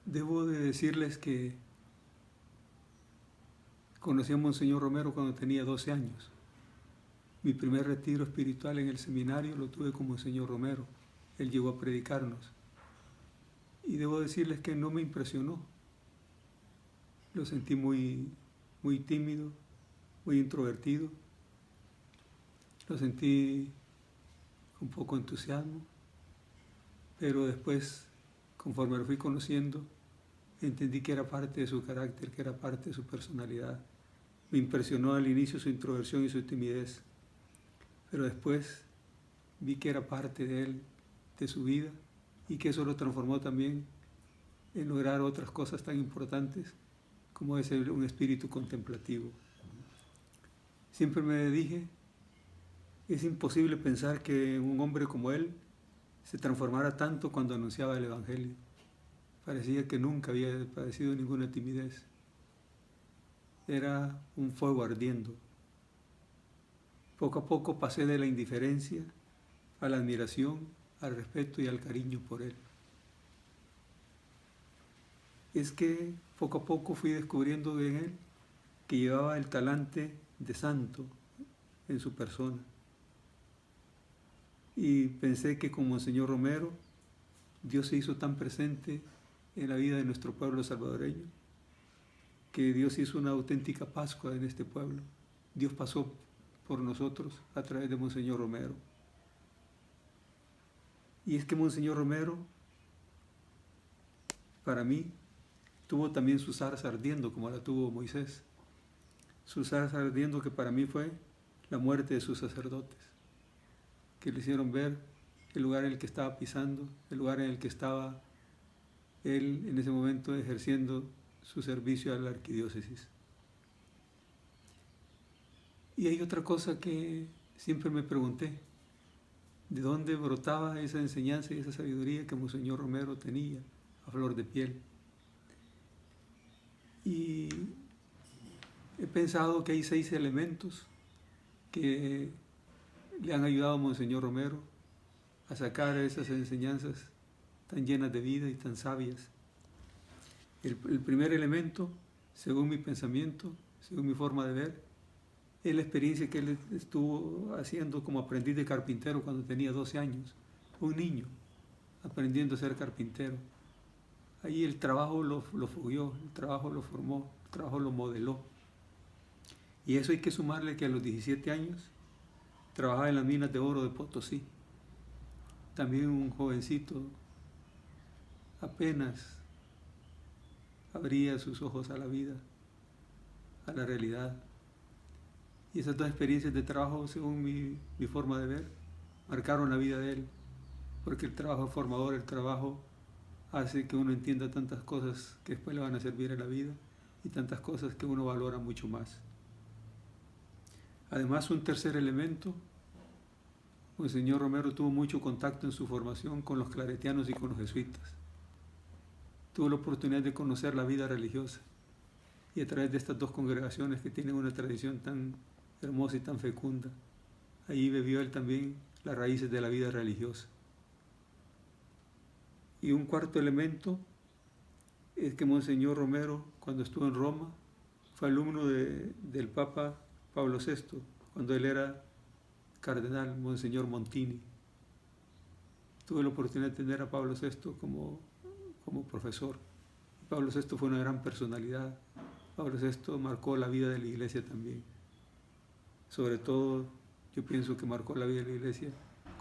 Debo de decirles que conocí a Monseñor Romero cuando tenía 12 años. Mi primer retiro espiritual en el seminario lo tuve con Monseñor Romero. Él llegó a predicarnos. Y debo decirles que no me impresionó. Lo sentí muy tímido, muy introvertido. Lo sentí con poco entusiasmo. Pero después, conforme lo fui conociendo, entendí que era parte de su carácter, que era parte de su personalidad. Me impresionó al inicio su introversión y su timidez, pero después vi que era parte de él, de su vida, y que eso lo transformó también en lograr otras cosas tan importantes como es un espíritu contemplativo. Siempre me dije, es imposible pensar que un hombre como él se transformara tanto cuando anunciaba el Evangelio. Parecía que nunca había padecido ninguna timidez. Era un fuego ardiendo. Poco a poco pasé de la indiferencia a la admiración, al respeto y al cariño por él. Es que poco a poco fui descubriendo en él que llevaba el talante de santo en su persona. Y pensé que con Monseñor Romero, Dios se hizo tan presente en la vida de nuestro pueblo salvadoreño, que Dios hizo una auténtica Pascua en este pueblo. Dios pasó por nosotros a través de Monseñor Romero. Y es que Monseñor Romero, para mí, tuvo también su zarza ardiendo, como la tuvo Moisés. Su zarza ardiendo que para mí fue la muerte de sus sacerdotes, que le hicieron ver el lugar en el que estaba pisando, el lugar en el que estaba él en ese momento ejerciendo su servicio a la arquidiócesis. Y hay otra cosa que siempre me pregunté, ¿de dónde brotaba esa enseñanza y esa sabiduría que Monseñor Romero tenía a flor de piel? Y he pensado que hay 6 elementos que le han ayudado a Monseñor Romero a sacar esas enseñanzas tan llenas de vida y tan sabias. El primer elemento, según mi pensamiento, según mi forma de ver, es la experiencia que él estuvo haciendo como aprendiz de carpintero cuando tenía 12 años, un niño aprendiendo a ser carpintero. Ahí el trabajo lo fogueó, el trabajo lo formó, el trabajo lo modeló. Y eso hay que sumarle que a los 17 años trabajaba en las minas de oro de Potosí. También un jovencito apenas abría sus ojos a la vida, a la realidad. Y esas 2 experiencias de trabajo, según mi forma de ver, marcaron la vida de él, porque el trabajo es formador, el trabajo hace que uno entienda tantas cosas que después le van a servir en la vida y tantas cosas que uno valora mucho más. Además, un tercer elemento, el señor Romero tuvo mucho contacto en su formación con los claretianos y con los jesuitas. Tuvo la oportunidad de conocer la vida religiosa y a través de estas 2 congregaciones que tienen una tradición tan hermosa y tan fecunda, ahí bebió él también las raíces de la vida religiosa. Y un cuarto elemento es que Monseñor Romero, cuando estuvo en Roma, fue alumno del Papa Pablo VI, cuando él era cardenal, Monseñor Montini. Tuve la oportunidad de tener a Pablo VI como profesor. Pablo VI fue una gran personalidad. Pablo VI marcó la vida de la Iglesia también. Sobre todo, yo pienso que marcó la vida de la Iglesia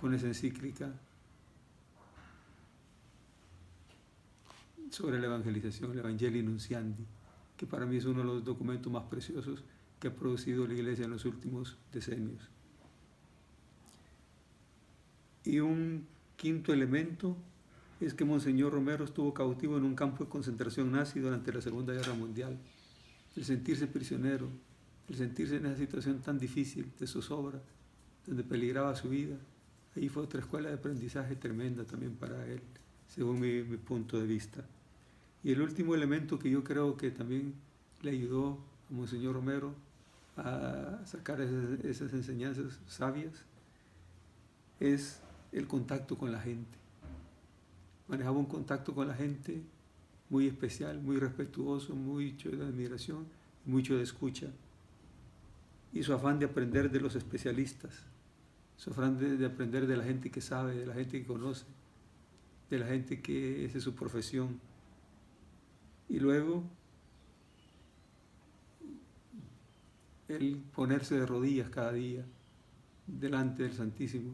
con esa encíclica sobre la evangelización, el Evangelii Nuntiandi, que para mí es uno de los documentos más preciosos que ha producido la Iglesia en los últimos decenios. Y un quinto elemento es que Monseñor Romero estuvo cautivo en un campo de concentración nazi durante la Segunda Guerra Mundial. El sentirse prisionero, el sentirse en esa situación tan difícil de zozobra, donde peligraba su vida, ahí fue otra escuela de aprendizaje tremenda también para él, según mi punto de vista. Y el último elemento que yo creo que también le ayudó a Monseñor Romero a sacar esas enseñanzas sabias es el contacto con la gente. Manejaba un contacto con la gente muy especial, muy respetuoso, mucho de admiración, mucho de escucha. Y su afán de aprender de los especialistas, su afán de aprender de la gente que sabe, de la gente que conoce, de la gente que esa es su profesión. Y luego el ponerse de rodillas cada día delante del Santísimo.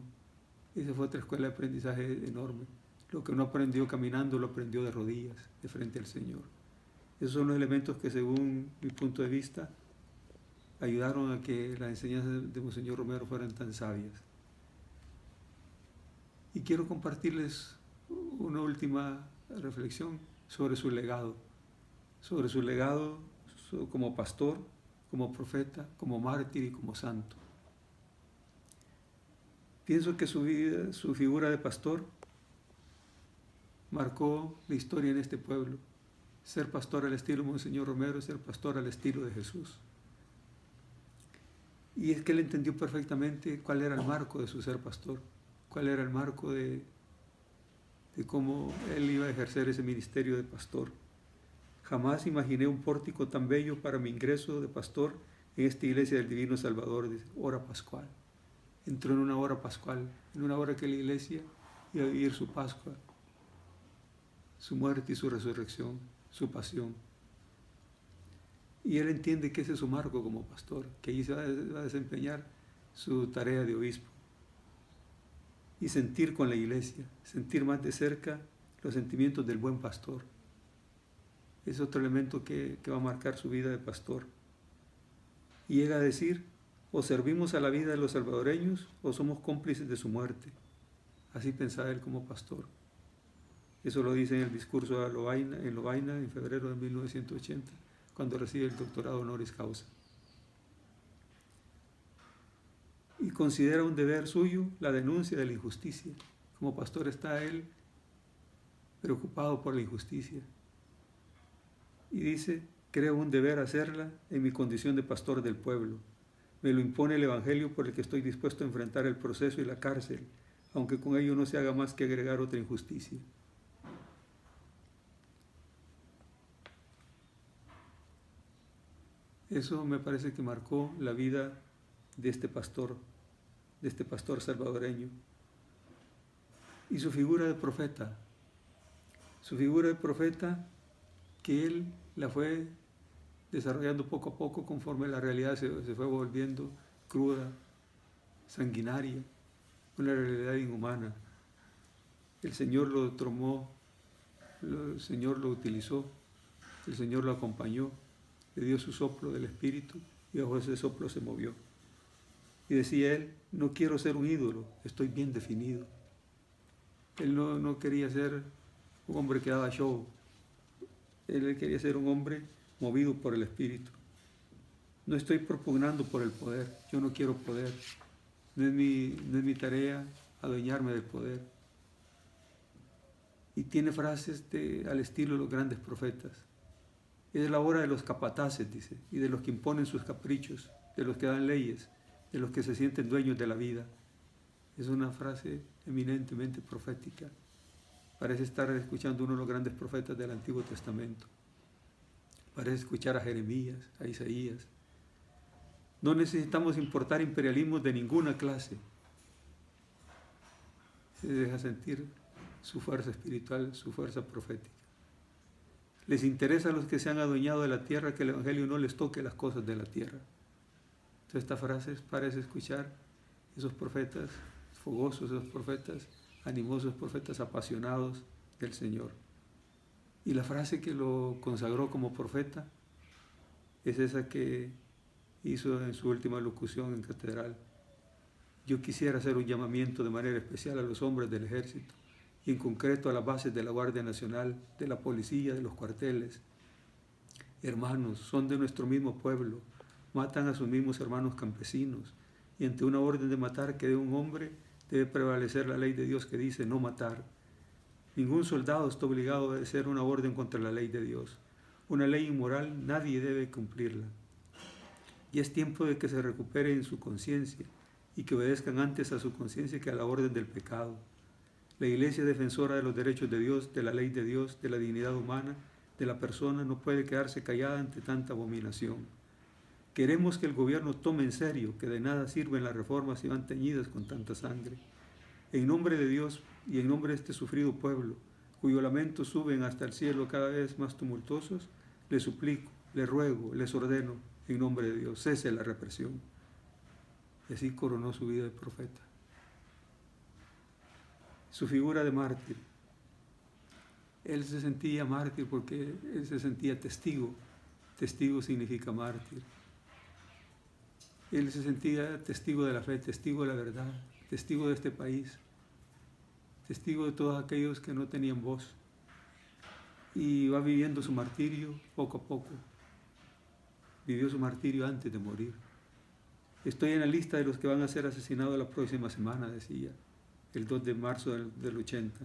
Esa fue otra escuela de aprendizaje enorme. Lo que no aprendió caminando lo aprendió de rodillas, de frente al Señor. Esos son los elementos que, según mi punto de vista, ayudaron a que las enseñanzas de Monseñor Romero fueran tan sabias. Y quiero compartirles una última reflexión sobre su legado como pastor, como profeta, como mártir y como santo. Pienso que su figura de pastor marcó la historia en este pueblo. Ser pastor al estilo de Monseñor Romero es ser pastor al estilo de Jesús. Y es que él entendió perfectamente cuál era el marco de su ser pastor, cuál era el marco de cómo él iba a ejercer ese ministerio de pastor. Jamás imaginé un pórtico tan bello para mi ingreso de pastor en esta iglesia del Divino Salvador, de hora pascual. Entró en una hora pascual, en una hora que la iglesia iba a vivir su Pascua, su muerte y su resurrección, su pasión. Y él entiende que ese es su marco como pastor, que ahí se va a desempeñar su tarea de obispo. Y sentir con la iglesia, sentir más de cerca los sentimientos del buen pastor. Es otro elemento que va a marcar su vida de pastor. Y llega a decir: o servimos a la vida de los salvadoreños o somos cómplices de su muerte. Así pensaba él como pastor. Eso lo dice en el discurso en Lovaina en febrero de 1980, cuando recibe el doctorado honoris causa. Y considera un deber suyo la denuncia de la injusticia. Como pastor está él preocupado por la injusticia. Y dice: creo un deber hacerla en mi condición de pastor del pueblo. Me lo impone el Evangelio por el que estoy dispuesto a enfrentar el proceso y la cárcel, aunque con ello no se haga más que agregar otra injusticia. Eso me parece que marcó la vida de este pastor salvadoreño. Y su figura de profeta que él la fue desarrollando poco a poco conforme la realidad se fue volviendo cruda, sanguinaria, una realidad inhumana. El Señor lo tomó, el Señor lo utilizó, el Señor lo acompañó, le dio su soplo del Espíritu y bajo ese soplo se movió. Y decía él: no quiero ser un ídolo, estoy bien definido. Él no quería ser un hombre que daba show, él quería ser un hombre movido por el Espíritu. No estoy propugnando por el poder, yo no quiero poder, no es mi tarea adueñarme del poder. Y tiene frases al estilo de los grandes profetas. Es la hora de los capataces, dice, y de los que imponen sus caprichos, de los que dan leyes, de los que se sienten dueños de la vida. Es una frase eminentemente profética. Parece estar escuchando uno de los grandes profetas del Antiguo Testamento. Parece escuchar a Jeremías, a Isaías. No necesitamos importar imperialismos de ninguna clase. Se deja sentir su fuerza espiritual, su fuerza profética. Les interesa a los que se han adueñado de la tierra que el Evangelio no les toque las cosas de la tierra. Entonces esta frase parece escuchar esos profetas fogosos, esos profetas animosos, profetas apasionados del Señor. Y la frase que lo consagró como profeta es esa que hizo en su última locución en catedral. Yo quisiera hacer un llamamiento de manera especial a los hombres del ejército y en concreto a las bases de la Guardia Nacional, de la policía, de los cuarteles. Hermanos, son de nuestro mismo pueblo, matan a sus mismos hermanos campesinos y ante una orden de matar que dé un hombre debe prevalecer la ley de Dios que dice no matar. Ningún soldado está obligado a obedecer una orden contra la ley de Dios. Una ley inmoral nadie debe cumplirla. Y es tiempo de que se recuperen su conciencia y que obedezcan antes a su conciencia que a la orden del pecado. La Iglesia defensora de los derechos de Dios, de la ley de Dios, de la dignidad humana, de la persona no puede quedarse callada ante tanta abominación. Queremos que el gobierno tome en serio que de nada sirven las reformas si van teñidas con tanta sangre. En nombre de Dios y en nombre de este sufrido pueblo, cuyos lamentos suben hasta el cielo cada vez más tumultuosos, les suplico, les ruego, les ordeno, en nombre de Dios, cese la represión. Y así coronó su vida de profeta. Su figura de mártir. Él se sentía mártir porque él se sentía testigo. Testigo significa mártir. Él se sentía testigo de la fe, testigo de la verdad, testigo de este país, testigo de todos aquellos que no tenían voz. Y va viviendo su martirio poco a poco. Vivió su martirio antes de morir. Estoy en la lista de los que van a ser asesinados la próxima semana, decía, el 2 de marzo del 80.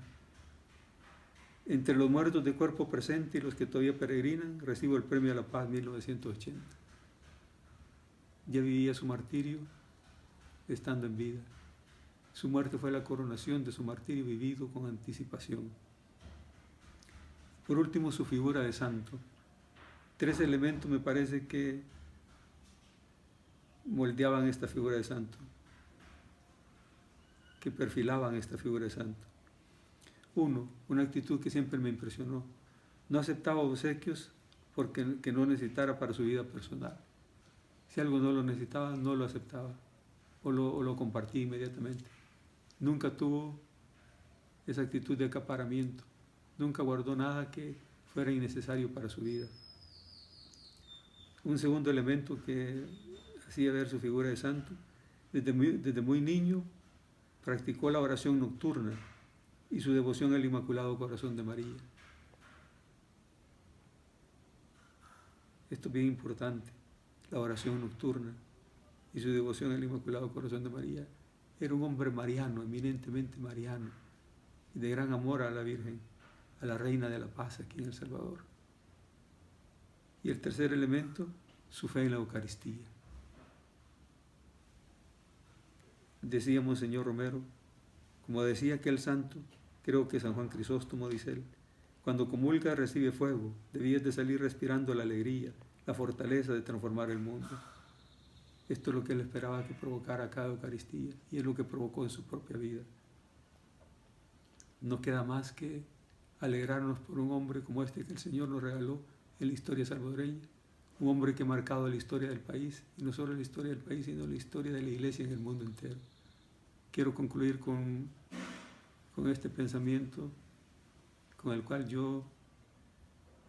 Entre los muertos de cuerpo presente y los que todavía peregrinan, recibo el Premio a la Paz 1980. Ya vivía su martirio estando en vida. Su muerte fue la coronación de su martirio vivido con anticipación. Por último, su figura de santo. 3 elementos me parece que moldeaban esta figura de santo, que perfilaban esta figura de santo. 1, una actitud que siempre me impresionó. No aceptaba obsequios porque no necesitara para su vida personal. Si algo no lo necesitaba, no lo aceptaba o lo compartía inmediatamente. Nunca tuvo esa actitud de acaparamiento. Nunca guardó nada que fuera innecesario para su vida. Un segundo elemento que hacía ver su figura de santo, desde muy niño practicó la oración nocturna y su devoción al Inmaculado Corazón de María. Esto es bien importante, la oración nocturna y su devoción al Inmaculado Corazón de María. Era un hombre mariano, eminentemente mariano, y de gran amor a la Virgen, a la Reina de la Paz aquí en El Salvador. Y el tercer elemento, su fe en la Eucaristía. Decía Monseñor Romero, como decía aquel santo, creo que San Juan Crisóstomo, dice él, cuando comulga recibe fuego, debías de salir respirando la alegría, la fortaleza de transformar el mundo. Esto es lo que él esperaba que provocara cada Eucaristía y es lo que provocó en su propia vida. No queda más que alegrarnos por un hombre como este que el Señor nos regaló en la historia salvadoreña, un hombre que ha marcado la historia del país, y no solo la historia del país, sino la historia de la Iglesia en el mundo entero. Quiero concluir con este pensamiento con el cual yo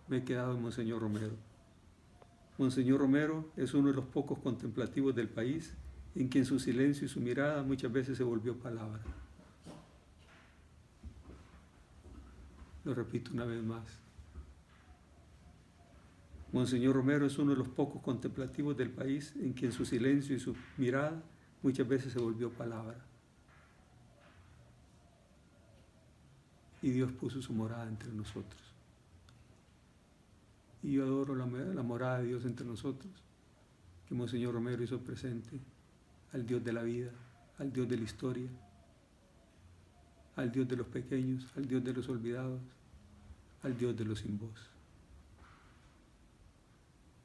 me he quedado en Monseñor Romero. Monseñor Romero es uno de los pocos contemplativos del país en quien su silencio y su mirada muchas veces se volvió palabra. Lo repito una vez más. Monseñor Romero es uno de los pocos contemplativos del país en quien su silencio y su mirada muchas veces se volvió palabra. Y Dios puso su morada entre nosotros. Y yo adoro la morada de Dios entre nosotros, que Monseñor Romero hizo presente al Dios de la vida, al Dios de la historia, al Dios de los pequeños, al Dios de los olvidados, al Dios de los sin voz.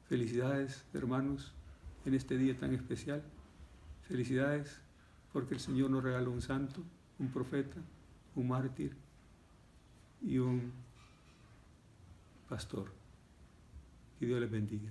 Felicidades, hermanos, en este día tan especial. Felicidades porque el Señor nos regaló un santo, un profeta, un mártir y un pastor. Que Dios les bendiga.